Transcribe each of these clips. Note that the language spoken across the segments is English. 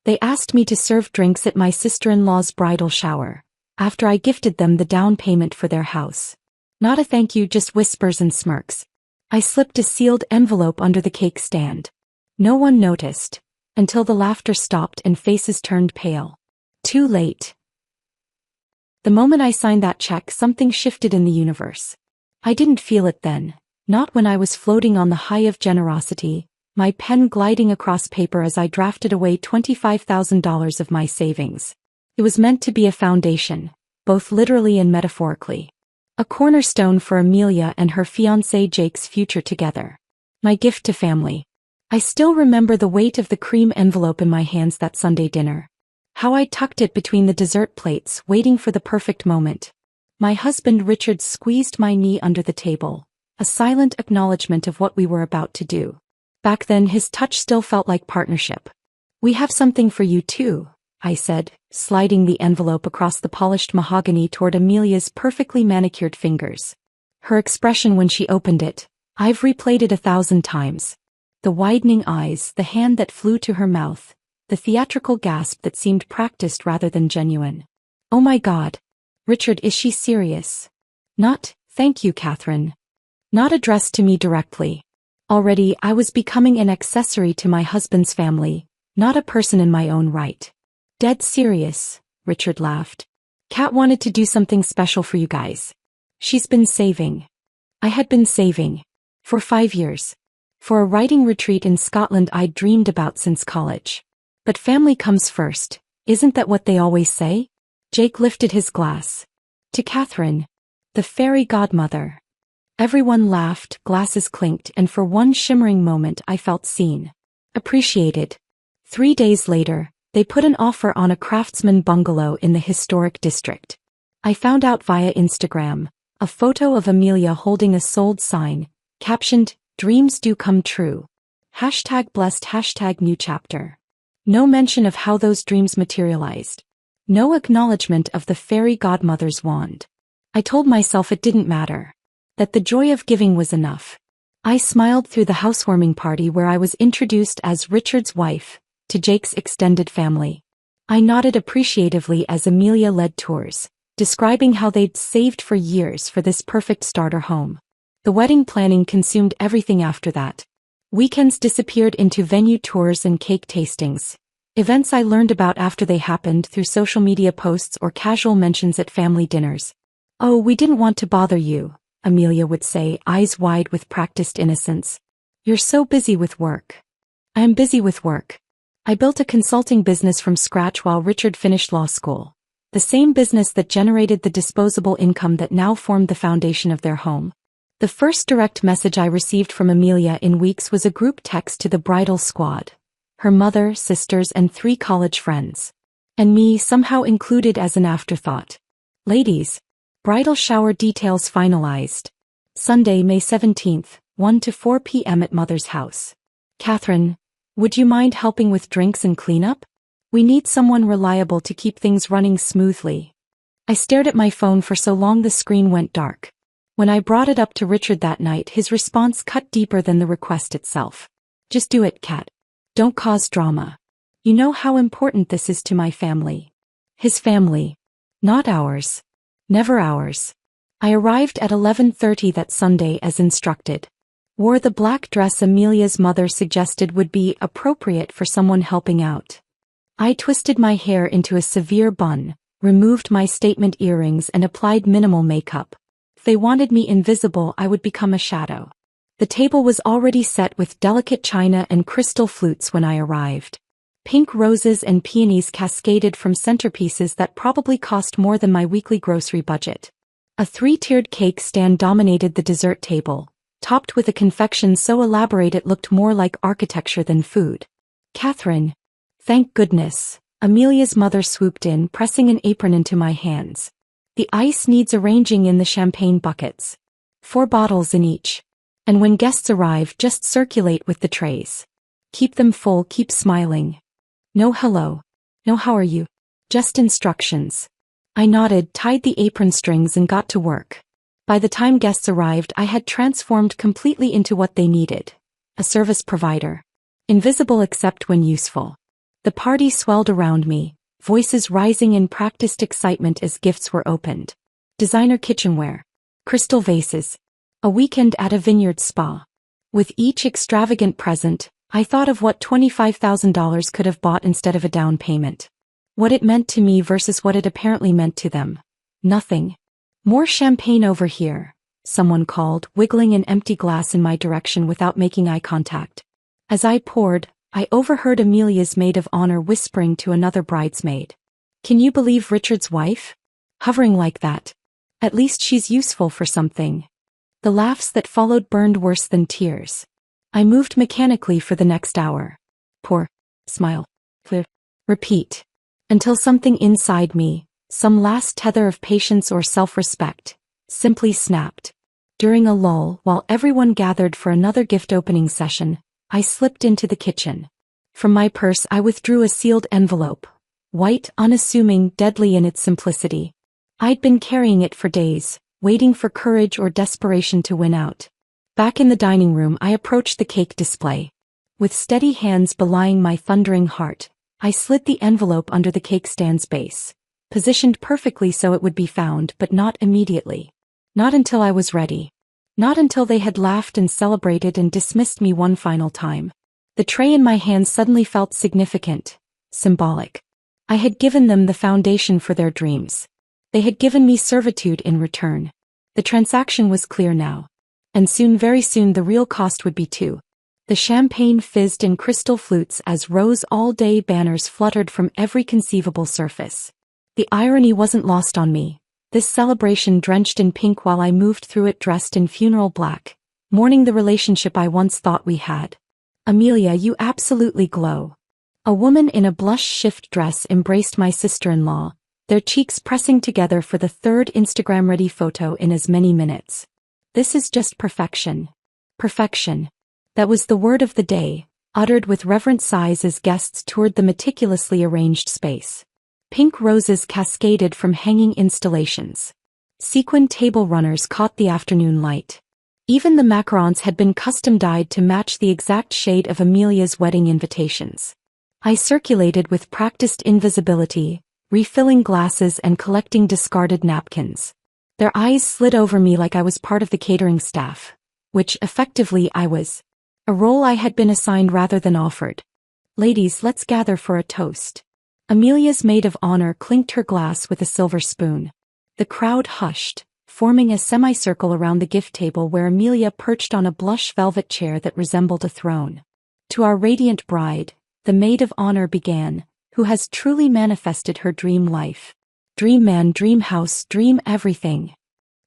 They asked me to serve drinks at my sister-in-law's bridal shower, after I gifted them the down payment for their house. Not a thank you, just whispers and smirks. I slipped a sealed envelope under the cake stand. No one noticed, until the laughter stopped and faces turned pale. Too late. The moment I signed that check, something shifted in the universe. I didn't feel it then, not when I was floating on the high of generosity, my pen gliding across paper as I drafted away $25,000 of my savings. It was meant to be a foundation, both literally and metaphorically. A cornerstone for Amelia and her fiancé Jake's future together. My gift to family. I still remember the weight of the cream envelope in my hands that Sunday dinner. How I tucked it between the dessert plates, waiting for the perfect moment. My husband Richard squeezed my knee under the table, a silent acknowledgement of what we were about to do. Back then his touch still felt like partnership. "We have something for you too," I said, sliding the envelope across the polished mahogany toward Amelia's perfectly manicured fingers. Her expression when she opened it, I've replayed it 1,000 times. The widening eyes, the hand that flew to her mouth, the theatrical gasp that seemed practiced rather than genuine. "Oh my God. Richard, is she serious?" Not, "Thank you, Catherine." Not addressed to me directly. Already I was becoming an accessory to my husband's family, not a person in my own right. "Dead serious," Richard laughed. "Kat wanted to do something special for you guys. She's been saving." I had been saving. For 5 years. For a writing retreat in Scotland I'd dreamed about since college. But family comes first, isn't that what they always say? Jake lifted his glass. "To Catherine, the fairy godmother." Everyone laughed, glasses clinked, and for one shimmering moment I felt seen. Appreciated. 3 days later, they put an offer on a craftsman bungalow in the historic district. I found out via Instagram, a photo of Amelia holding a sold sign, captioned, "Dreams do come true. #blessed, #new chapter." No mention of how those dreams materialized. No acknowledgement of the fairy godmother's wand. I told myself it didn't matter. That the joy of giving was enough. I smiled through the housewarming party where I was introduced as Richard's wife, to Jake's extended family. I nodded appreciatively as Amelia led tours, describing how they'd saved for years for this perfect starter home. The wedding planning consumed everything after that. Weekends disappeared into venue tours and cake tastings. Events I learned about after they happened through social media posts or casual mentions at family dinners. "Oh, we didn't want to bother you," Amelia would say, eyes wide with practiced innocence. "You're so busy with work." "I am busy with work. I built a consulting business from scratch while Richard finished law school. The same business that generated the disposable income that now formed the foundation of their home." The first direct message I received from Amelia in weeks was a group text to the bridal squad. Her mother, sisters, and 3 college friends. And me somehow included as an afterthought. "Ladies, bridal shower details finalized. Sunday, May 17th, 1 to 4 p.m. at Mother's house. Catherine, would you mind helping with drinks and cleanup? We need someone reliable to keep things running smoothly." I stared at my phone for so long the screen went dark. When I brought it up to Richard that night, his response cut deeper than the request itself. "Just do it, Kat. Don't cause drama. You know how important this is to my family." His family. Not ours. Never ours. I arrived at 11:30 that Sunday as instructed. Wore the black dress Amelia's mother suggested would be appropriate for someone helping out. I twisted my hair into a severe bun, removed my statement earrings and applied minimal makeup. If they wanted me invisible, I would become a shadow. The table was already set with delicate china and crystal flutes when I arrived. Pink roses and peonies cascaded from centerpieces that probably cost more than my weekly grocery budget. A 3-tiered cake stand dominated the dessert table, topped with a confection so elaborate it looked more like architecture than food. "Catherine." "Thank goodness," Amelia's mother swooped in, pressing an apron into my hands. "The ice needs arranging in the champagne buckets. 4 bottles in each. And when guests arrive, just circulate with the trays. Keep them full, keep smiling. No hello. No how are you. Just instructions." I nodded, tied the apron strings and got to work. By the time guests arrived, I had transformed completely into what they needed. A service provider. Invisible except when useful. The party swelled around me, voices rising in practiced excitement as gifts were opened. Designer kitchenware. Crystal vases. A weekend at a vineyard spa. With each extravagant present, I thought of what $25,000 could have bought instead of a down payment. What it meant to me versus what it apparently meant to them. Nothing. More champagne over here, someone called, wiggling an empty glass in my direction without making eye contact. As I poured, I overheard Amelia's maid of honor whispering to another bridesmaid. Can you believe Richard's wife? Hovering like that. At least she's useful for something. The laughs that followed burned worse than tears. I moved mechanically for the next hour. Pour. Smile. Clear. Repeat. Until something inside me, some last tether of patience or self-respect, simply snapped. During a lull, while everyone gathered for another gift opening session, I slipped into the kitchen. From my purse I withdrew a sealed envelope. White, unassuming, deadly in its simplicity. I'd been carrying it for days, waiting for courage or desperation to win out. Back in the dining room I approached the cake display. With steady hands belying my thundering heart, I slid the envelope under the cake stand's base, positioned perfectly so it would be found, but not immediately. Not until I was ready. Not until they had laughed and celebrated and dismissed me one final time. The tray in my hand suddenly felt significant, symbolic. I had given them the foundation for their dreams. They had given me servitude in return. The transaction was clear now. And soon, very soon, the real cost would be too. The champagne fizzed in crystal flutes as rose all-day banners fluttered from every conceivable surface. The irony wasn't lost on me. This celebration drenched in pink while I moved through it dressed in funeral black, mourning the relationship I once thought we had. Amelia, you absolutely glow. A woman in a blush shift dress embraced my sister-in-law, their cheeks pressing together for the third Instagram-ready photo in as many minutes. This is just perfection. Perfection. That was the word of the day, uttered with reverent sighs as guests toured the meticulously arranged space. Pink roses cascaded from hanging installations. Sequin table runners caught the afternoon light. Even the macarons had been custom-dyed to match the exact shade of Amelia's wedding invitations. I circulated with practiced invisibility, refilling glasses and collecting discarded napkins. Their eyes slid over me like I was part of the catering staff, which, effectively, I was. A role I had been assigned rather than offered. Ladies, let's gather for a toast. Amelia's maid of honor clinked her glass with a silver spoon. The crowd hushed, forming a semicircle around the gift table where Amelia perched on a blush velvet chair that resembled a throne. To our radiant bride, the maid of honor began, who has truly manifested her dream life. Dream man, dream house, dream everything.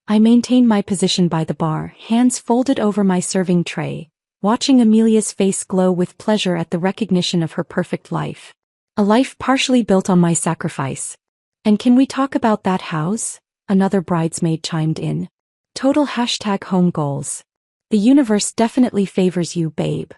I maintained my position by the bar, hands folded over my serving tray, watching Amelia's face glow with pleasure at the recognition of her perfect life. A life partially built on my sacrifice. And can we talk about that house? Another bridesmaid chimed in. Total #home goals. The universe definitely favors you, babe.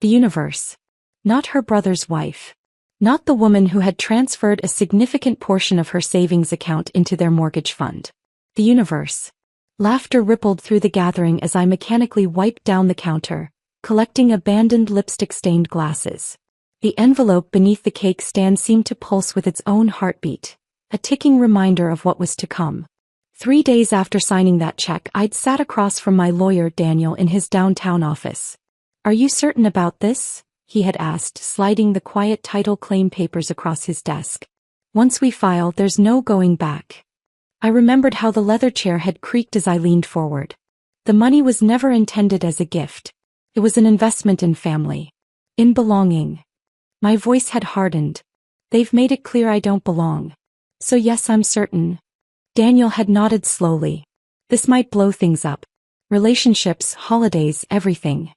The universe. Not her brother's wife. Not the woman who had transferred a significant portion of her savings account into their mortgage fund. The universe. Laughter rippled through the gathering as I mechanically wiped down the counter, collecting abandoned lipstick-stained glasses. The envelope beneath the cake stand seemed to pulse with its own heartbeat, a ticking reminder of what was to come. 3 days after signing that check, I'd sat across from my lawyer Daniel in his downtown office. Are you certain about this? He had asked, sliding the quiet title claim papers across his desk. Once we file, there's no going back. I remembered how the leather chair had creaked as I leaned forward. The money was never intended as a gift. It was an investment in family. In belonging. My voice had hardened. They've made it clear I don't belong. So yes, I'm certain. Daniel had nodded slowly. This might blow things up. Relationships, holidays, everything.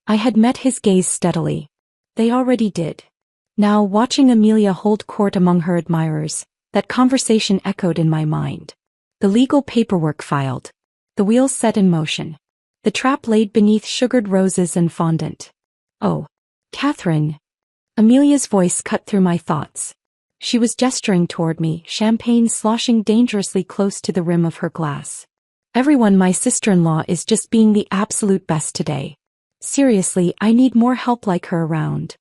I had met his gaze steadily. They already did. Now, watching Amelia hold court among her admirers, that conversation echoed in my mind. The legal paperwork filed. The wheels set in motion. The trap laid beneath sugared roses and fondant. Oh, Catherine. Amelia's voice cut through my thoughts. She was gesturing toward me, champagne sloshing dangerously close to the rim of her glass. Everyone, my sister-in-law is just being the absolute best today. Seriously, I need more help like her around.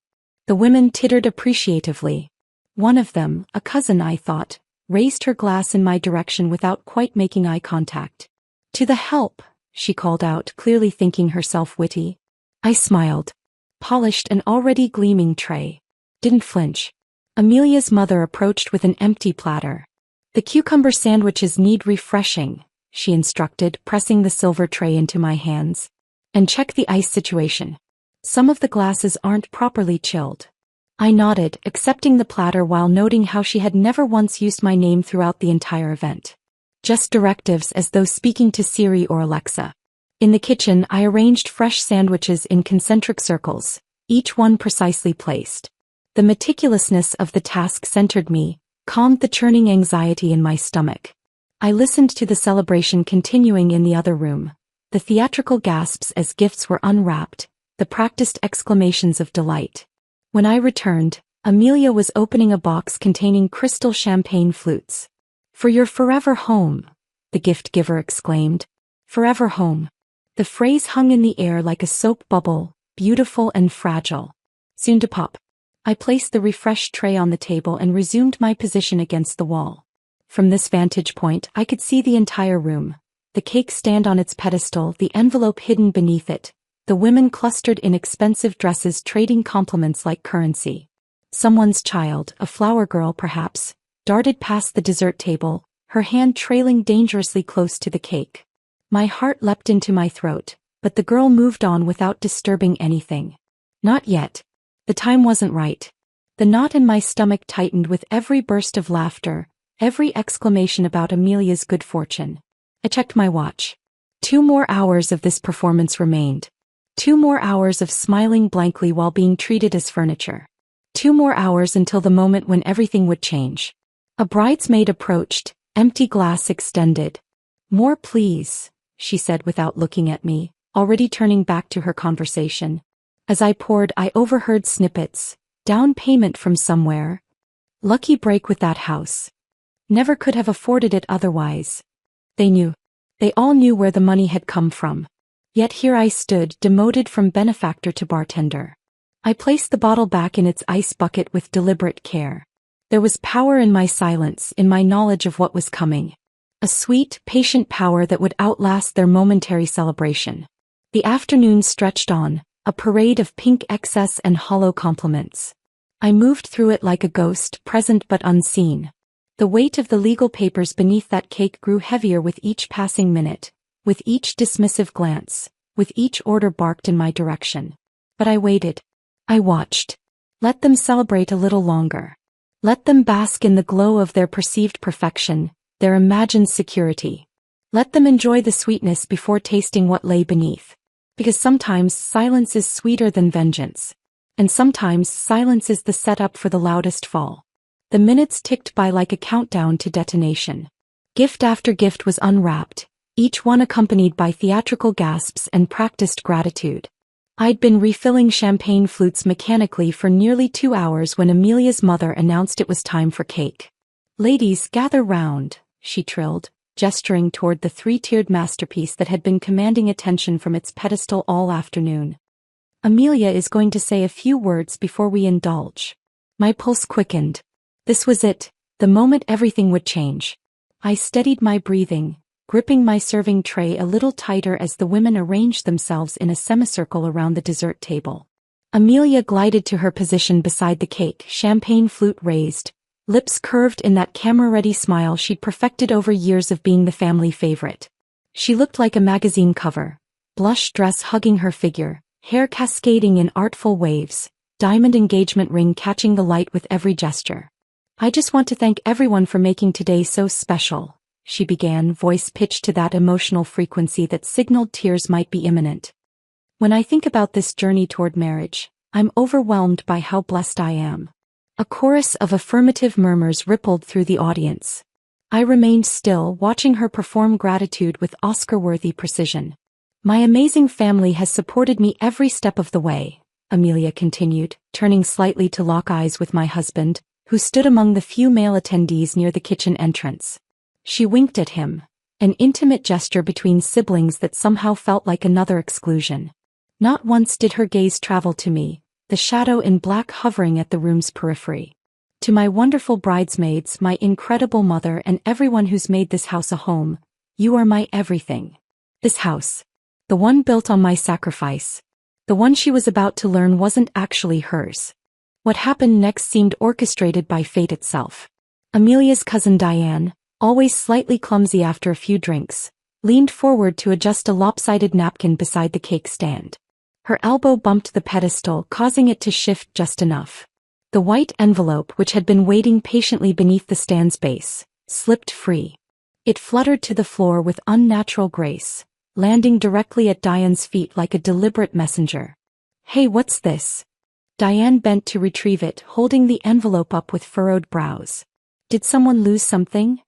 The women tittered appreciatively. One of them, a cousin I thought, raised her glass in my direction without quite making eye contact. "To the help," she called out, clearly thinking herself witty. I smiled. Polished an already gleaming tray. Didn't flinch. Amelia's mother approached with an empty platter. "The cucumber sandwiches need refreshing," she instructed, pressing the silver tray into my hands. "And check the ice situation. Some of the glasses aren't properly chilled." I nodded, accepting the platter while noting how she had never once used my name throughout the entire event. Just directives, as though speaking to Siri or Alexa. In the kitchen, I arranged fresh sandwiches in concentric circles, each one precisely placed. The meticulousness of the task centered me, calmed the churning anxiety in my stomach. I listened to the celebration continuing in the other room, the theatrical gasps as gifts were unwrapped, the practiced exclamations of delight. When I returned, Amelia was opening a box containing crystal champagne flutes. "For your forever home," the gift giver exclaimed. Forever home. The phrase hung in the air like a soap bubble, beautiful and fragile. Soon to pop. I placed the refreshed tray on the table and resumed my position against the wall. From this vantage point, I could see the entire room. The cake stand on its pedestal, the envelope hidden beneath it, the women clustered in expensive dresses trading compliments like currency. Someone's child, a flower girl perhaps, darted past the dessert table, her hand trailing dangerously close to the cake. My heart leapt into my throat, but the girl moved on without disturbing anything. Not yet. The time wasn't right. The knot in my stomach tightened with every burst of laughter, every exclamation about Amelia's good fortune. I checked my watch. 2 more hours of this performance remained. 2 more hours of smiling blankly while being treated as furniture. 2 more hours until the moment when everything would change. A bridesmaid approached, empty glass extended. "More please," she said without looking at me, already turning back to her conversation. As I poured, I overheard snippets. "Down payment from somewhere. Lucky break with that house. Never could have afforded it otherwise." They knew. They all knew where the money had come from. Yet here I stood, demoted from benefactor to bartender. I placed the bottle back in its ice bucket with deliberate care. There was power in my silence, in my knowledge of what was coming. A sweet, patient power that would outlast their momentary celebration. The afternoon stretched on, a parade of pink excess and hollow compliments. I moved through it like a ghost, present but unseen. The weight of the legal papers beneath that cake grew heavier with each passing minute, with each dismissive glance, with each order barked in my direction. But I waited. I watched. Let them celebrate a little longer. Let them bask in the glow of their perceived perfection, their imagined security. Let them enjoy the sweetness before tasting what lay beneath. Because sometimes silence is sweeter than vengeance. And sometimes silence is the setup for the loudest fall. The minutes ticked by like a countdown to detonation. Gift after gift was unwrapped, each one accompanied by theatrical gasps and practiced gratitude. I'd been refilling champagne flutes mechanically for nearly 2 hours when Amelia's mother announced it was time for cake. "Ladies, gather round," she trilled, gesturing toward the 3-tiered masterpiece that had been commanding attention from its pedestal all afternoon. "Amelia is going to say a few words before we indulge." My pulse quickened. This was it, the moment everything would change. I steadied my breathing, gripping my serving tray a little tighter as the women arranged themselves in a semicircle around the dessert table. Amelia glided to her position beside the cake, champagne flute raised, lips curved in that camera-ready smile she'd perfected over years of being the family favorite. She looked like a magazine cover, blush dress hugging her figure, hair cascading in artful waves, diamond engagement ring catching the light with every gesture. "I just want to thank everyone for making today so special," she began, voice pitched to that emotional frequency that signaled tears might be imminent. "When I think about this journey toward marriage, I'm overwhelmed by how blessed I am." A chorus of affirmative murmurs rippled through the audience. I remained still, watching her perform gratitude with Oscar-worthy precision. "My amazing family has supported me every step of the way," Amelia continued, turning slightly to lock eyes with my husband, who stood among the few male attendees near the kitchen entrance. She winked at him, an intimate gesture between siblings that somehow felt like another exclusion. Not once did her gaze travel to me, the shadow in black hovering at the room's periphery. To my wonderful bridesmaids, my incredible mother, and everyone who's made this house a home, you are my everything. This house. The one built on my sacrifice. The one she was about to learn wasn't actually hers. What happened next seemed orchestrated by fate itself. Amelia's cousin Diane, always slightly clumsy after a few drinks, leaned forward to adjust a lopsided napkin beside the cake stand. Her elbow bumped the pedestal, causing it to shift just enough. The white envelope, which had been waiting patiently beneath the stand's base, slipped free. It fluttered to the floor with unnatural grace, landing directly at Diane's feet like a deliberate messenger. "Hey, what's this?" Diane bent to retrieve it, holding the envelope up with furrowed brows. "Did someone lose something?"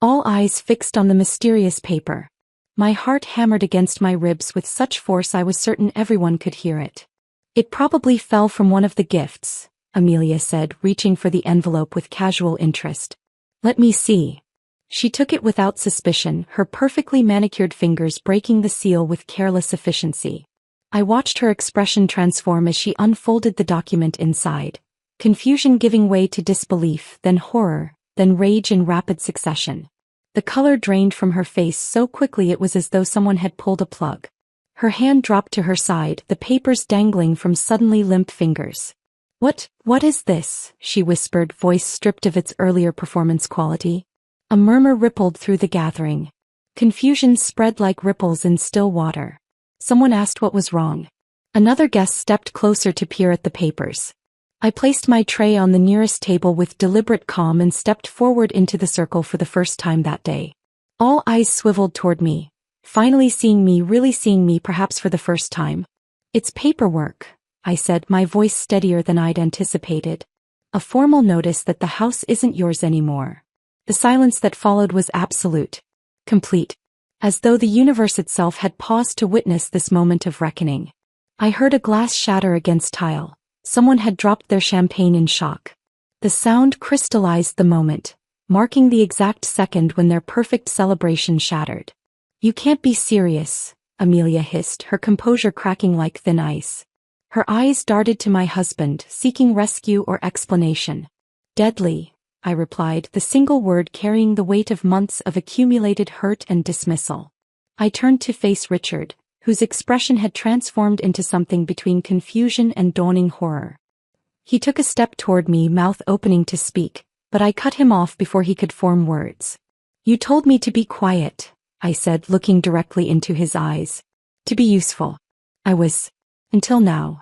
All eyes fixed on the mysterious paper. My heart hammered against my ribs with such force I was certain everyone could hear it. "It probably fell from one of the gifts," Amelia said, reaching for the envelope with casual interest. "Let me see." She took it without suspicion, her perfectly manicured fingers breaking the seal with careless efficiency. I watched her expression transform as she unfolded the document inside, confusion giving way to disbelief, then horror, then rage in rapid succession. The color drained from her face so quickly it was as though someone had pulled a plug. Her hand dropped to her side, the papers dangling from suddenly limp fingers. What is this?" she whispered, voice stripped of its earlier performance quality. A murmur rippled through the gathering. Confusion spread like ripples in still water. Someone asked what was wrong. Another guest stepped closer to peer at the papers. I placed my tray on the nearest table with deliberate calm and stepped forward into the circle for the first time that day. All eyes swiveled toward me, finally seeing me, really seeing me, perhaps for the first time. "It's paperwork," I said, my voice steadier than I'd anticipated. "A formal notice that the house isn't yours anymore." The silence that followed was absolute. Complete. As though the universe itself had paused to witness this moment of reckoning. I heard a glass shatter against tile. Someone had dropped their champagne in shock. The sound crystallized the moment, marking the exact second when their perfect celebration shattered. "You can't be serious," Amelia hissed, her composure cracking like thin ice. Her eyes darted to my husband, seeking rescue or explanation. "Deadly," I replied, the single word carrying the weight of months of accumulated hurt and dismissal. I turned to face Richard, whose expression had transformed into something between confusion and dawning horror. He took a step toward me, mouth opening to speak, but I cut him off before he could form words. "You told me to be quiet," I said, looking directly into his eyes. "To be useful. I was. Until now."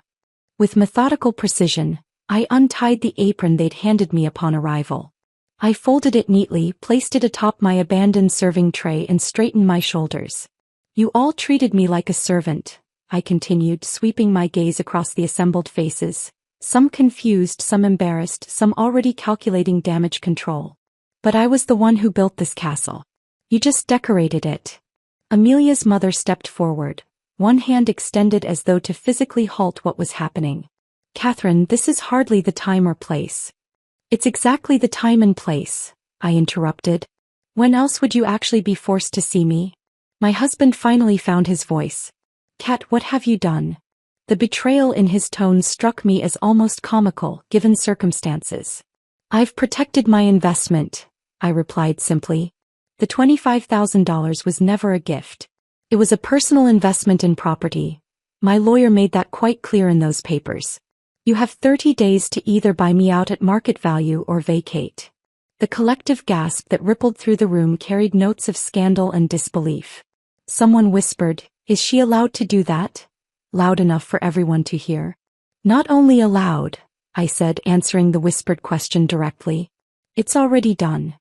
With methodical precision, I untied the apron they'd handed me upon arrival. I folded it neatly, placed it atop my abandoned serving tray, and straightened my shoulders. "You all treated me like a servant," I continued, sweeping my gaze across the assembled faces, some confused, some embarrassed, some already calculating damage control. "But I was the one who built this castle. You just decorated it." Amelia's mother stepped forward, one hand extended as though to physically halt what was happening. "Catherine, this is hardly the time or place." "It's exactly the time and place," I interrupted. "When else would you actually be forced to see me?" My husband finally found his voice. "Cat, what have you done?" The betrayal in his tone struck me as almost comical, given circumstances. "I've protected my investment," I replied simply. "The $25,000 was never a gift. It was a personal investment in property. My lawyer made that quite clear in those papers. You have 30 days to either buy me out at market value or vacate." The collective gasp that rippled through the room carried notes of scandal and disbelief. Someone whispered, "Is she allowed to do that?" Loud enough for everyone to hear. "Not only allowed," I said, answering the whispered question directly. "It's already done."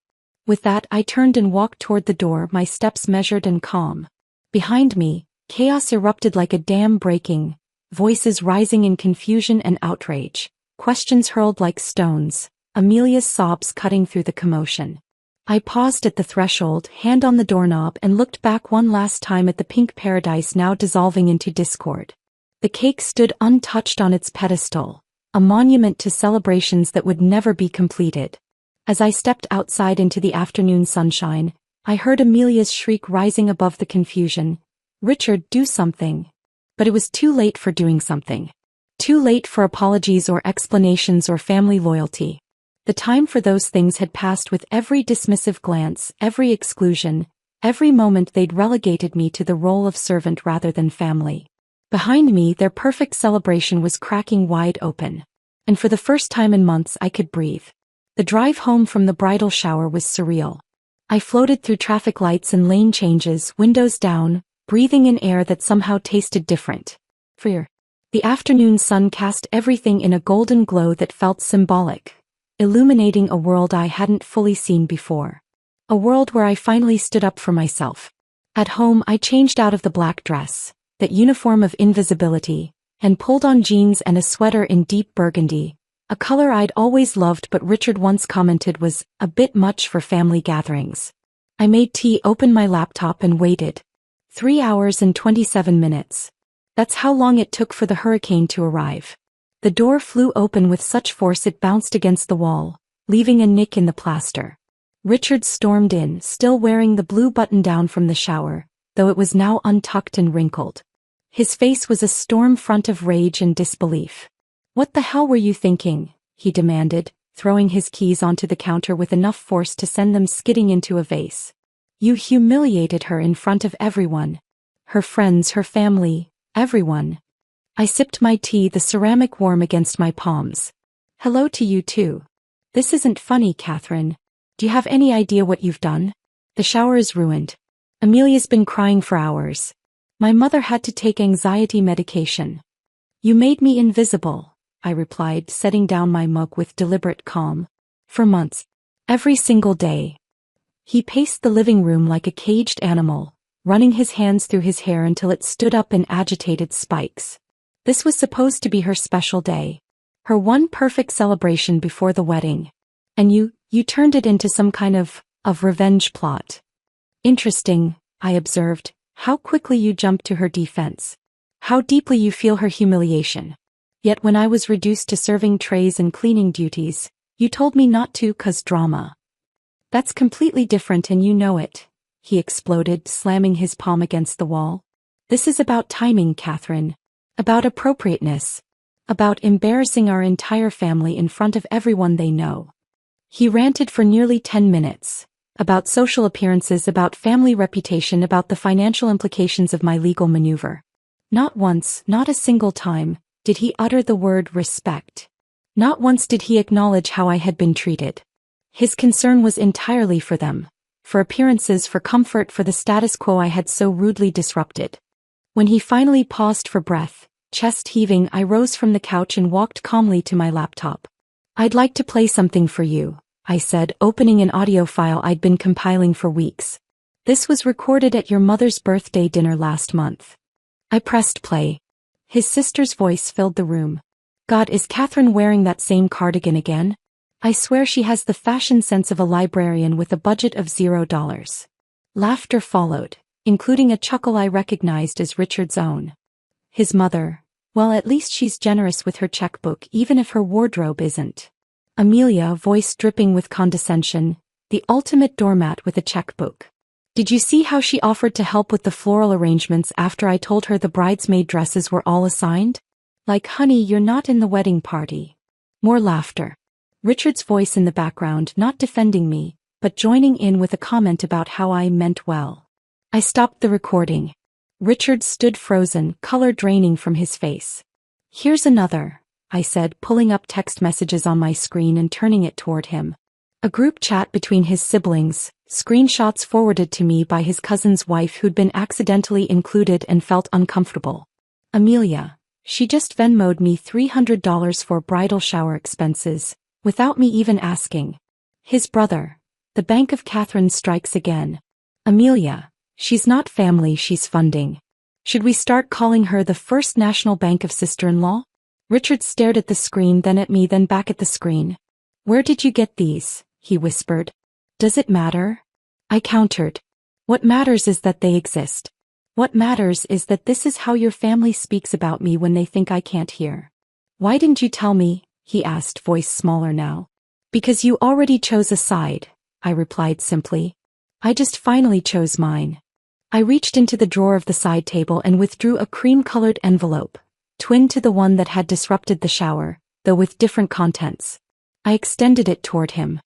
With that, I turned and walked toward the door, my steps measured and calm. Behind me, chaos erupted like a dam breaking, voices rising in confusion and outrage, questions hurled like stones, Amelia's sobs cutting through the commotion. I paused at the threshold, hand on the doorknob, and looked back one last time at the pink paradise now dissolving into discord. The cake stood untouched on its pedestal, a monument to celebrations that would never be completed. As I stepped outside into the afternoon sunshine, I heard Amelia's shriek rising above the confusion. "Richard, do something." But it was too late for doing something. Too late for apologies or explanations or family loyalty. The time for those things had passed with every dismissive glance, every exclusion, every moment they'd relegated me to the role of servant rather than family. Behind me, their perfect celebration was cracking wide open. And for the first time in months I could breathe. The drive home from the bridal shower was surreal. I floated through traffic lights and lane changes, windows down, breathing in air that somehow tasted different. Freer. The afternoon sun cast everything in a golden glow that felt symbolic, illuminating a world I hadn't fully seen before. A world where I finally stood up for myself. At home I changed out of the black dress, that uniform of invisibility, and pulled on jeans and a sweater in deep burgundy, a color I'd always loved but Richard once commented was a bit much for family gatherings. I made tea, opened my laptop and waited. 3 hours and 27 minutes. That's how long it took for the hurricane to arrive. The door flew open with such force it bounced against the wall, leaving a nick in the plaster. Richard stormed in, still wearing the blue button-down from the shower, though it was now untucked and wrinkled. His face was a storm front of rage and disbelief. "What the hell were you thinking?" he demanded, throwing his keys onto the counter with enough force to send them skidding into a vase. "You humiliated her in front of everyone. Her friends, her family, everyone." I sipped my tea, the ceramic warm against my palms. "Hello to you too. This isn't funny, Catherine. Do you have any idea what you've done? The shower is ruined. Amelia's been crying for hours. My mother had to take anxiety medication." "You made me invisible," I replied, setting down my mug with deliberate calm. "For months. Every single day." He paced the living room like a caged animal, running his hands through his hair until it stood up in agitated spikes. This was supposed to be her special day. Her one perfect celebration before the wedding. And you turned it into some kind of revenge plot. "Interesting," I observed, "how quickly you jumped to her defense. How deeply you feel her humiliation. Yet when I was reduced to serving trays and cleaning duties, you told me not to 'cause drama." "That's completely different and you know it," he exploded, slamming his palm against the wall. "This is about timing, Catherine. About appropriateness. About embarrassing our entire family in front of everyone they know." He ranted for nearly 10 minutes. About social appearances, about family reputation, about the financial implications of my legal maneuver. Not once, not a single time, did he utter the word respect. Not once did he acknowledge how I had been treated. His concern was entirely for them. For appearances, for comfort, for the status quo I had so rudely disrupted. When he finally paused for breath, chest heaving, I rose from the couch and walked calmly to my laptop. "I'd like to play something for you," I said, opening an audio file I'd been compiling for weeks. "This was recorded at your mother's birthday dinner last month." I pressed play. His sister's voice filled the room. "God, is Catherine wearing that same cardigan again? I swear she has the fashion sense of a librarian with a budget of $0. Laughter followed, including a chuckle I recognized as Richard's own. His mother, well, at least she's generous with her checkbook even if her wardrobe isn't. Amelia, voice dripping with condescension, the ultimate doormat with a checkbook. "Did you see how she offered to help with the floral arrangements after I told her the bridesmaid dresses were all assigned? Like, honey, you're not in the wedding party." More laughter. Richard's voice in the background, not defending me, but joining in with a comment about how I meant well. I stopped the recording. Richard stood frozen, color draining from his face. "Here's another," I said, pulling up text messages on my screen and turning it toward him. A group chat between his siblings, screenshots forwarded to me by his cousin's wife who'd been accidentally included and felt uncomfortable. "Amelia, she just Venmo'd me $300 for bridal shower expenses, without me even asking." His brother. "The Bank of Catherine strikes again. Amelia, she's not family, she's funding. Should we start calling her the First National Bank of Sister-in-Law?" Richard stared at the screen, then at me, then back at the screen. "Where did you get these?" he whispered. "Does it matter?" I countered. "What matters is that they exist. What matters is that this is how your family speaks about me when they think I can't hear." "Why didn't you tell me?" he asked, voice smaller now. "Because you already chose a side," I replied simply. "I just finally chose mine." I reached into the drawer of the side table and withdrew a cream-colored envelope, twin to the one that had disrupted the shower, though with different contents. I extended it toward him.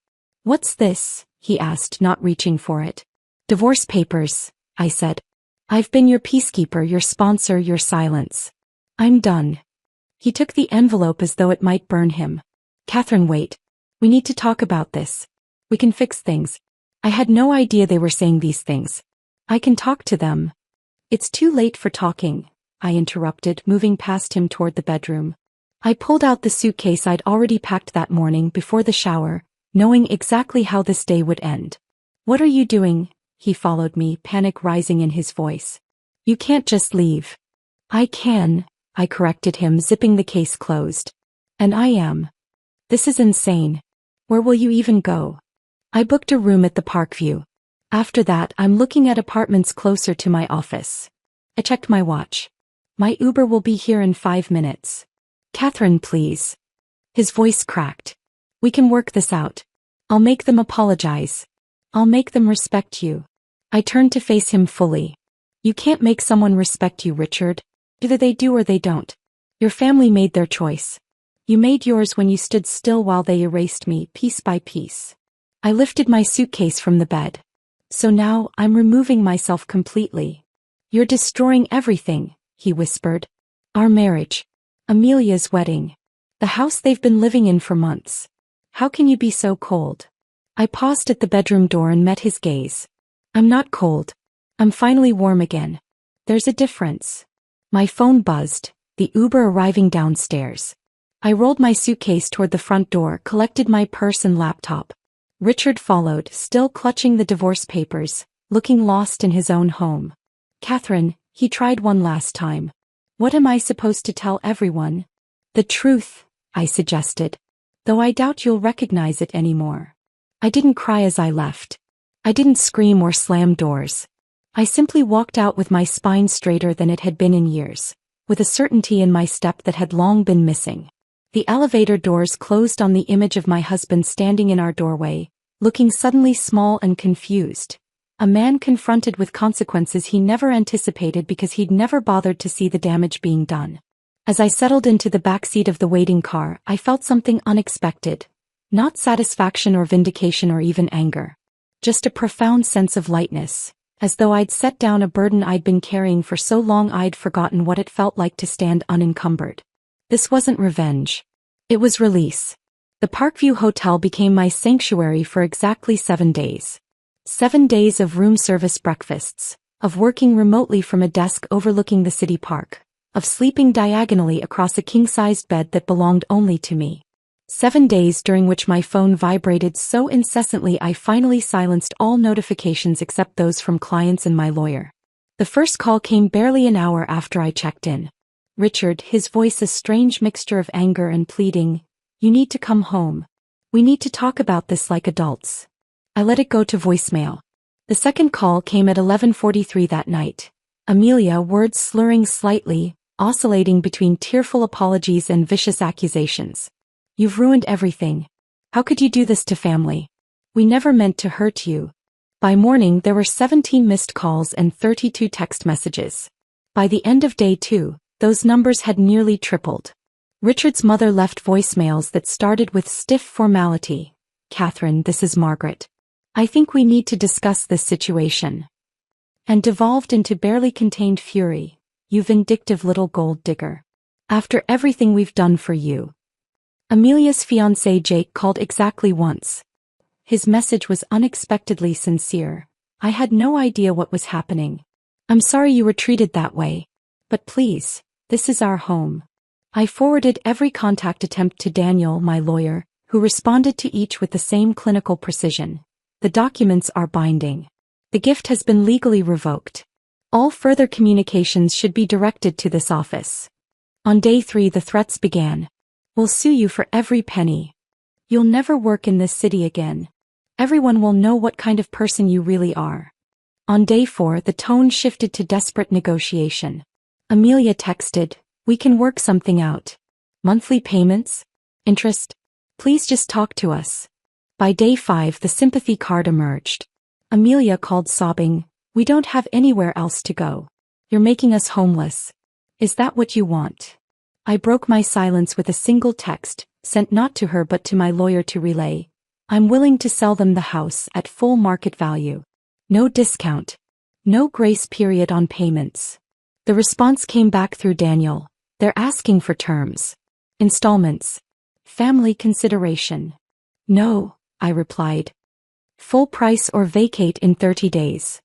"What's this?" he asked, not reaching for it. "Divorce papers," I said. "I've been your peacekeeper, your sponsor, your silence. I'm done." He took the envelope as though it might burn him. "Catherine, wait. We need to talk about this. We can fix things." I had no idea they were saying these things. "I can talk to them." "It's too late for talking," I interrupted, moving past him toward the bedroom. I pulled out the suitcase I'd already packed that morning before the shower, knowing exactly how this day would end. "What are you doing?" He followed me, panic rising in his voice. "You can't just leave." "I can," I corrected him, zipping the case closed. "And I am." "This is insane. Where will you even go?" "I booked a room at the Parkview. After that, I'm looking at apartments closer to my office." I checked my watch. "My Uber will be here in 5 minutes. Catherine, please." His voice cracked. "We can work this out. I'll make them apologize. I'll make them respect you." I turned to face him fully. "You can't make someone respect you, Richard. Either they do or they don't. Your family made their choice. You made yours when you stood still while they erased me, piece by piece." I lifted my suitcase from the bed. "So now, I'm removing myself completely." "You're destroying everything," he whispered. "Our marriage. Amelia's wedding. The house they've been living in for months. How can you be so cold?" I paused at the bedroom door and met his gaze. "I'm not cold. I'm finally warm again. There's a difference." My phone buzzed, the Uber arriving downstairs. I rolled my suitcase toward the front door, collected my purse and laptop. Richard followed, still clutching the divorce papers, looking lost in his own home. "Catherine," he tried one last time. "What am I supposed to tell everyone?" "The truth," I suggested. "Though I doubt you'll recognize it anymore." I didn't cry as I left. I didn't scream or slam doors. I simply walked out with my spine straighter than it had been in years, with a certainty in my step that had long been missing. The elevator doors closed on the image of my husband standing in our doorway, looking suddenly small and confused. A man confronted with consequences he never anticipated because he'd never bothered to see the damage being done. As I settled into the backseat of the waiting car, I felt something unexpected. Not satisfaction or vindication or even anger. Just a profound sense of lightness, as though I'd set down a burden I'd been carrying for so long I'd forgotten what it felt like to stand unencumbered. This wasn't revenge. It was release. The Parkview Hotel became my sanctuary for exactly 7 days. 7 days of room service breakfasts, of working remotely from a desk overlooking the city park, of sleeping diagonally across a king-sized bed that belonged only to me. 7 days during which my phone vibrated so incessantly I finally silenced all notifications except those from clients and my lawyer. The first call came barely an hour after I checked in. Richard, his voice a strange mixture of anger and pleading. "You need to come home. We need to talk about this like adults." I let it go to voicemail. The second call came at 11:43 that night. Amelia, words slurring slightly, oscillating between tearful apologies and vicious accusations. "You've ruined everything. How could you do this to family? We never meant to hurt you." By morning there were 17 missed calls and 32 text messages. By the end of day 2, those numbers had nearly tripled. Richard's mother left voicemails that started with stiff formality. "Catherine, this is Margaret. I think we need to discuss this situation." And devolved into barely contained fury. "You vindictive little gold digger. After everything we've done for you." Amelia's fiancé Jake called exactly once. His message was unexpectedly sincere. I had no idea what was happening. "I'm sorry you were treated that way. But please, this is our home." I forwarded every contact attempt to Daniel, my lawyer, who responded to each with the same clinical precision. "The documents are binding. The gift has been legally revoked. All further communications should be directed to this office." On day 3 the threats began. "We'll sue you for every penny. You'll never work in this city again. Everyone will know what kind of person you really are." On day 4 the tone shifted to desperate negotiation. Amelia texted, "We can work something out. Monthly payments? Interest? Please just talk to us." By day 5 the sympathy card emerged. Amelia called sobbing, "We don't have anywhere else to go. You're making us homeless. Is that what you want?" I broke my silence with a single text, sent not to her but to my lawyer to relay. I'm willing to sell them the house at full market value. No discount. No grace period on payments. The response came back through Daniel. They're asking for terms. Installments. Family consideration. No, I replied. Full price or vacate in 30 days.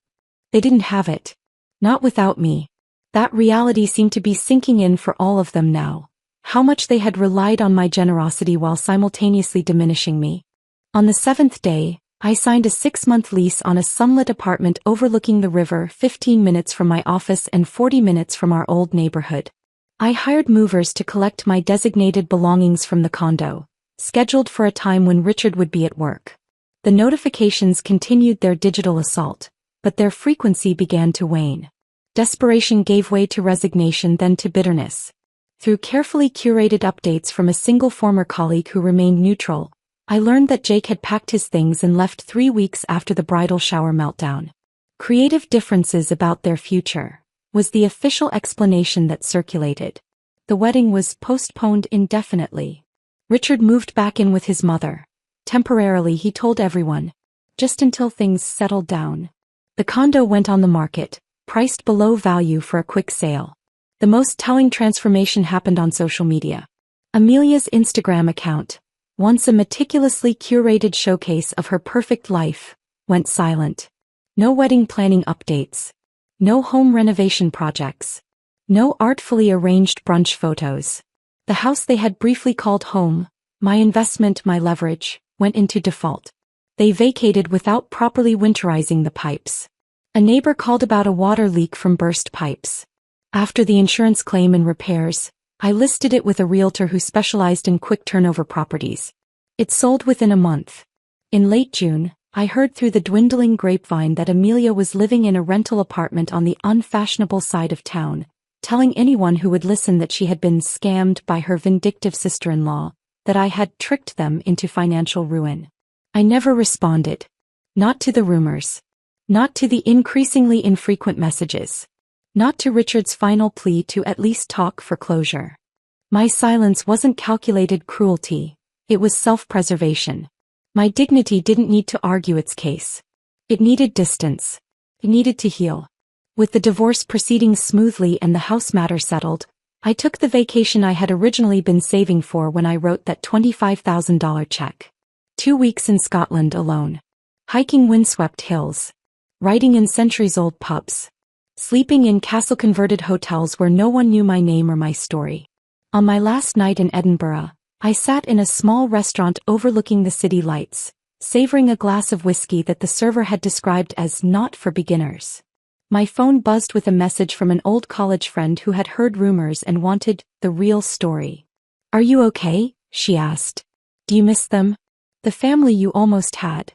They didn't have it. Not without me. That reality seemed to be sinking in for all of them now. How much they had relied on my generosity while simultaneously diminishing me. On the 7th day, I signed a 6-month lease on a sunlit apartment overlooking the river, 15 minutes from my office and 40 minutes from our old neighborhood. I hired movers to collect my designated belongings from the condo, scheduled for a time when Richard would be at work. The notifications continued their digital assault, but their frequency began to wane. Desperation gave way to resignation, then to bitterness. Through carefully curated updates from a single former colleague who remained neutral, I learned that Jake had packed his things and left 3 weeks after the bridal shower meltdown. Creative differences about their future was the official explanation that circulated. The wedding was postponed indefinitely. Richard moved back in with his mother. Temporarily, he told everyone. Just until things settled down. The condo went on the market, priced below value for a quick sale. The most telling transformation happened on social media. Amelia's Instagram account, once a meticulously curated showcase of her perfect life, went silent. No wedding planning updates. No home renovation projects. No artfully arranged brunch photos. The house they had briefly called home, my investment, my leverage, went into default. They vacated without properly winterizing the pipes. A neighbor called about a water leak from burst pipes. After the insurance claim and repairs, I listed it with a realtor who specialized in quick turnover properties. It sold within a month. In late June, I heard through the dwindling grapevine that Amelia was living in a rental apartment on the unfashionable side of town, telling anyone who would listen that she had been scammed by her vindictive sister-in-law, that I had tricked them into financial ruin. I never responded. Not to the rumors. Not to the increasingly infrequent messages. Not to Richard's final plea to at least talk for closure. My silence wasn't calculated cruelty. It was self-preservation. My dignity didn't need to argue its case. It needed distance. It needed to heal. With the divorce proceeding smoothly and the house matter settled, I took the vacation I had originally been saving for when I wrote that $25,000 check. 2 weeks in Scotland alone. Hiking windswept hills. Writing in centuries-old pubs. Sleeping in castle-converted hotels where no one knew my name or my story. On my last night in Edinburgh, I sat in a small restaurant overlooking the city lights, savoring a glass of whiskey that the server had described as not for beginners. My phone buzzed with a message from an old college friend who had heard rumors and wanted the real story. "Are you okay?" she asked. "Do you miss them? The family you almost had?"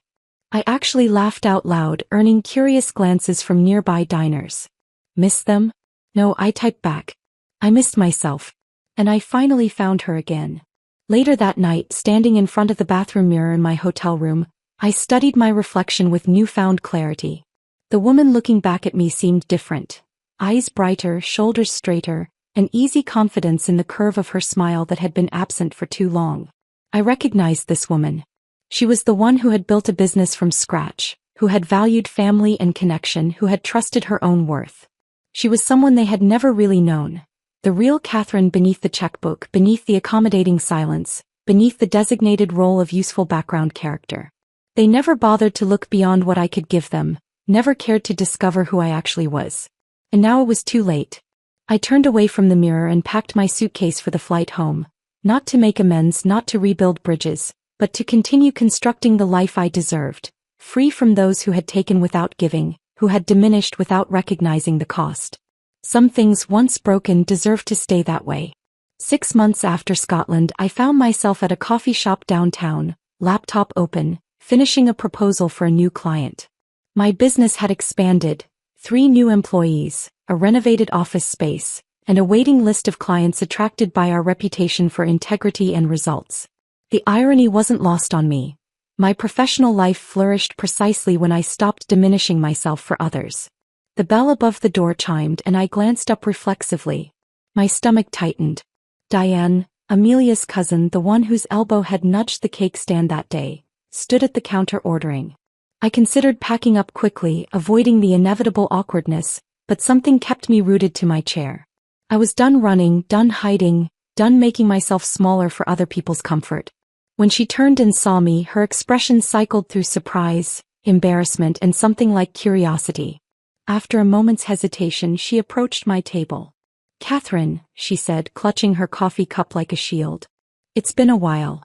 I actually laughed out loud, earning curious glances from nearby diners. Miss them? No, I typed back. I missed myself. And I finally found her again. Later that night, standing in front of the bathroom mirror in my hotel room, I studied my reflection with newfound clarity. The woman looking back at me seemed different. Eyes brighter, shoulders straighter, an easy confidence in the curve of her smile that had been absent for too long. I recognized this woman. She was the one who had built a business from scratch, who had valued family and connection, who had trusted her own worth. She was someone they had never really known. The real Catherine beneath the checkbook, beneath the accommodating silence, beneath the designated role of useful background character. They never bothered to look beyond what I could give them, never cared to discover who I actually was. And now it was too late. I turned away from the mirror and packed my suitcase for the flight home, not to make amends, not to rebuild bridges, but to continue constructing the life I deserved, free from those who had taken without giving, who had diminished without recognizing the cost. Some things once broken deserved to stay that way. 6 months after Scotland, I found myself at a coffee shop downtown, laptop open, finishing a proposal for a new client. My business had expanded, 3 new employees, a renovated office space, and a waiting list of clients attracted by our reputation for integrity and results. The irony wasn't lost on me. My professional life flourished precisely when I stopped diminishing myself for others. The bell above the door chimed and I glanced up reflexively. My stomach tightened. Diane, Amelia's cousin, the one whose elbow had nudged the cake stand that day, stood at the counter ordering. I considered packing up quickly, avoiding the inevitable awkwardness, but something kept me rooted to my chair. I was done running, done hiding, done making myself smaller for other people's comfort. When she turned and saw me, her expression cycled through surprise, embarrassment, and something like curiosity. After a moment's hesitation, she approached my table. "Catherine," she said, clutching her coffee cup like a shield. "It's been a while."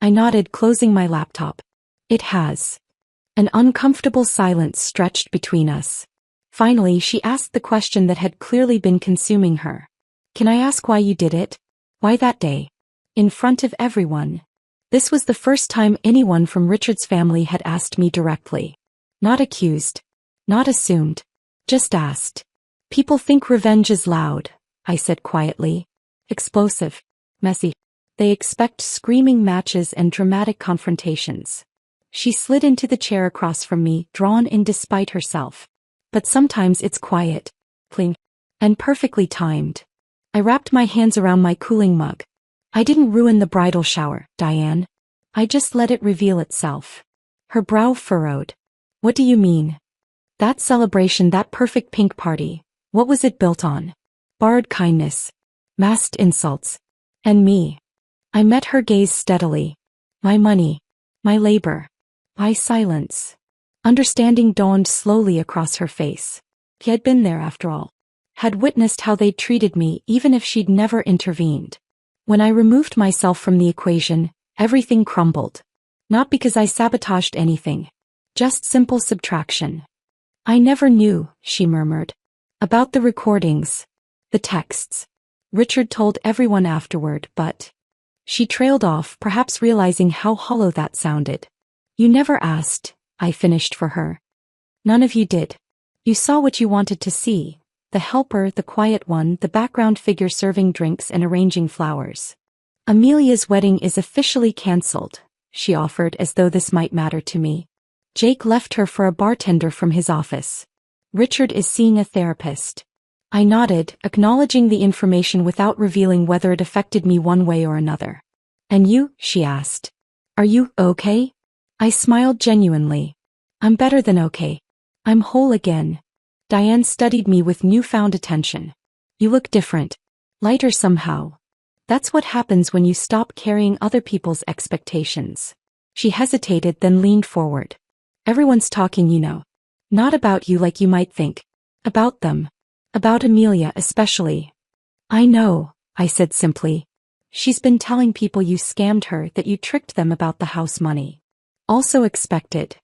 I nodded, closing my laptop. "It has." An uncomfortable silence stretched between us. Finally, she asked the question that had clearly been consuming her. "Can I ask why you did it? Why that day? In front of everyone?" This was the first time anyone from Richard's family had asked me directly. Not accused. Not assumed. Just asked. "People think revenge is loud," I said quietly. "Explosive. Messy. They expect screaming matches and dramatic confrontations." She slid into the chair across from me, drawn in despite herself. "But sometimes it's quiet, clean, and perfectly timed." I wrapped my hands around my cooling mug. "I didn't ruin the bridal shower, Diane. I just let it reveal itself." Her brow furrowed. "What do you mean? That celebration, that perfect pink party, what was it built on? Borrowed kindness, masked insults, and me." I met her gaze steadily. "My money, my labor, my silence." Understanding dawned slowly across her face. He had been there after all. Had witnessed how they'd treated me even if she'd never intervened. When I removed myself from the equation, everything crumbled. Not because I sabotaged anything. Just simple subtraction. "I never knew," she murmured. "About the recordings. The texts. Richard told everyone afterward, but..." She trailed off, perhaps realizing how hollow that sounded. "You never asked," I finished for her. "None of you did. You saw what you wanted to see. The helper, the quiet one, the background figure serving drinks and arranging flowers." "Amelia's wedding is officially cancelled," she offered, as though this might matter to me. "Jake left her for a bartender from his office. Richard is seeing a therapist." I nodded, acknowledging the information without revealing whether it affected me one way or another. "And you?" she asked. "Are you okay?" I smiled genuinely. "I'm better than okay. I'm whole again." Diane studied me with newfound attention. "You look different. Lighter somehow. That's what happens when you stop carrying other people's expectations." She hesitated, then leaned forward. "Everyone's talking, you know. Not about you like you might think. About them. About Amelia especially." "I know," I said simply. "She's been telling people you scammed her, that you tricked them about the house money. Also expected.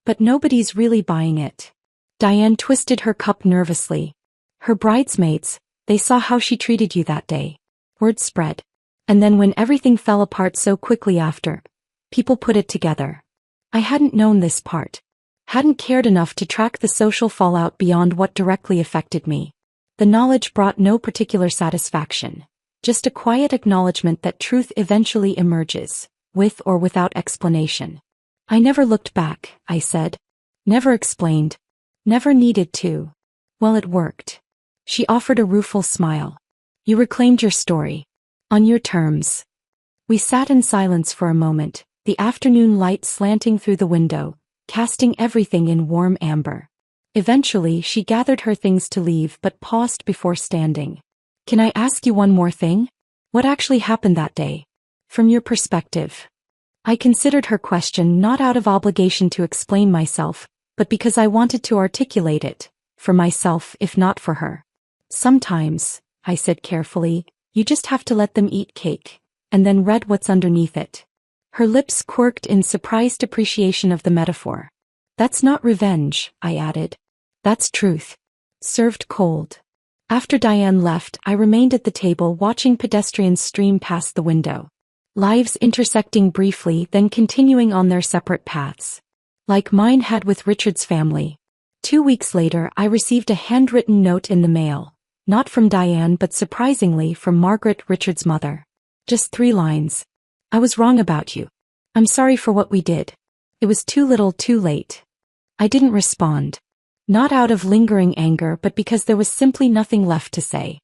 But nobody's really buying it." Diane twisted her cup nervously. "Her bridesmaids, they saw how she treated you that day. Word spread. And then when everything fell apart so quickly after, people put it together. I hadn't known this part. Hadn't cared enough to track the social fallout beyond what directly affected me. The knowledge brought no particular satisfaction. Just a quiet acknowledgement that truth eventually emerges, with or without explanation." "I never looked back," I said. "Never explained. Never needed to." "Well, it worked." She offered a rueful smile. "You reclaimed your story. On your terms." We sat in silence for a moment, the afternoon light slanting through the window, casting everything in warm amber. Eventually, she gathered her things to leave but paused before standing. "Can I ask you one more thing? What actually happened that day? From your perspective?" I considered her question not out of obligation to explain myself, but because I wanted to articulate it, for myself if not for her. "Sometimes," I said carefully, "you just have to let them eat cake, and then read what's underneath it." Her lips quirked in surprised appreciation of the metaphor. "That's not revenge," I added. "That's truth. Served cold." After Diane left, I remained at the table watching pedestrians stream past the window. Lives intersecting briefly, then continuing on their separate paths. Like mine had with Richard's family. 2 weeks later, I received a handwritten note in the mail. Not from Diane, but surprisingly from Margaret, Richard's mother. Just 3 lines. "I was wrong about you. I'm sorry for what we did. It was too little too late." I didn't respond. Not out of lingering anger, but because there was simply nothing left to say.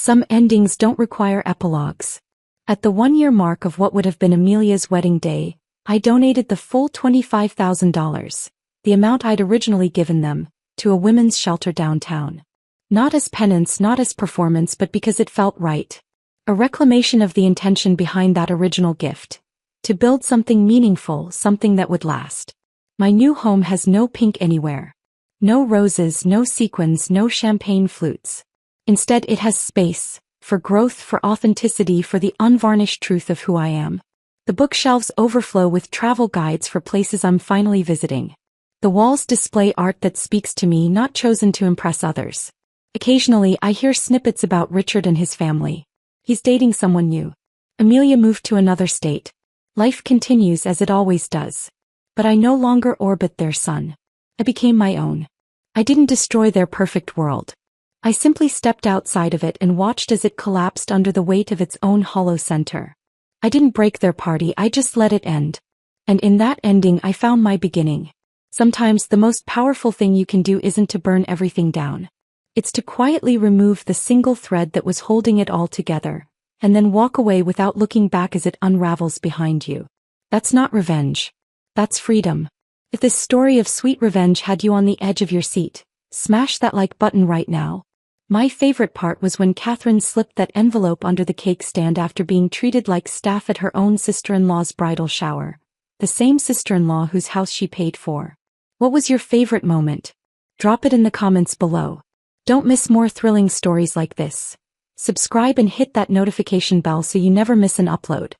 Some endings don't require epilogues. At the 1-year mark of what would have been Amelia's wedding day, I donated the full $25,000, the amount I'd originally given them, to a women's shelter downtown. Not as penance, not as performance, but because it felt right. A reclamation of the intention behind that original gift. To build something meaningful, something that would last. My new home has no pink anywhere. No roses, no sequins, no champagne flutes. Instead, it has space, for growth, for authenticity, for the unvarnished truth of who I am. The bookshelves overflow with travel guides for places I'm finally visiting. The walls display art that speaks to me, not chosen to impress others. Occasionally, I hear snippets about Richard and his family. He's dating someone new. Amelia moved to another state. Life continues as it always does. But I no longer orbit their sun. I became my own. I didn't destroy their perfect world. I simply stepped outside of it and watched as it collapsed under the weight of its own hollow center. I didn't break their party, I just let it end. And in that ending I found my beginning. Sometimes the most powerful thing you can do isn't to burn everything down. It's to quietly remove the single thread that was holding it all together, and then walk away without looking back as it unravels behind you. That's not revenge. That's freedom. If this story of sweet revenge had you on the edge of your seat, smash that like button right now. My favorite part was when Catherine slipped that envelope under the cake stand after being treated like staff at her own sister-in-law's bridal shower. The same sister-in-law whose house she paid for. What was your favorite moment? Drop it in the comments below. Don't miss more thrilling stories like this. Subscribe and hit that notification bell so you never miss an upload.